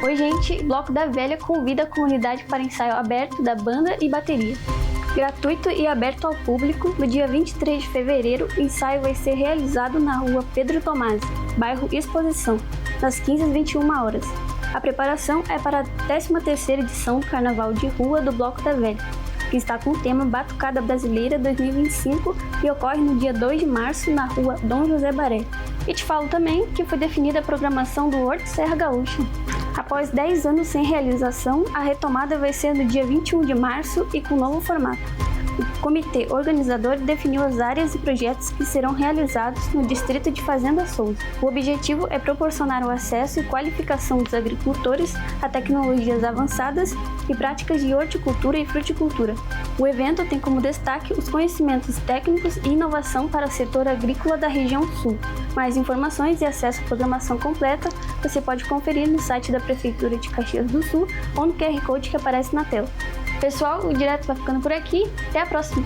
Oi gente, Bloco da Velha convida a comunidade para ensaio aberto da banda e bateria. Gratuito e aberto ao público, no dia 23 de fevereiro, o ensaio vai ser realizado na rua Pedro Tomasi, bairro Exposição, das 15 às 21 horas. A preparação é para a 13ª edição do Carnaval de Rua do Bloco da Velha, que está com o tema Batucada Brasileira 2025 e ocorre no dia 2 de março na rua Dom José Baré. E te falo também que foi definida a programação do Horto Serra Gaúcha. Após 10 anos sem realização, a retomada vai ser no dia 21 de março e com novo formato. O comitê organizador definiu as áreas e projetos que serão realizados no distrito de Fazenda Souza. O objetivo é proporcionar o acesso e qualificação dos agricultores a tecnologias avançadas e práticas de horticultura e fruticultura. O evento tem como destaque os conhecimentos técnicos e inovação para o setor agrícola da região sul. Mais informações e acesso à programação completa você pode conferir no site da Prefeitura de Caxias do Sul ou no QR Code que aparece na tela. Pessoal, o Direto vai ficando por aqui. Até a próxima!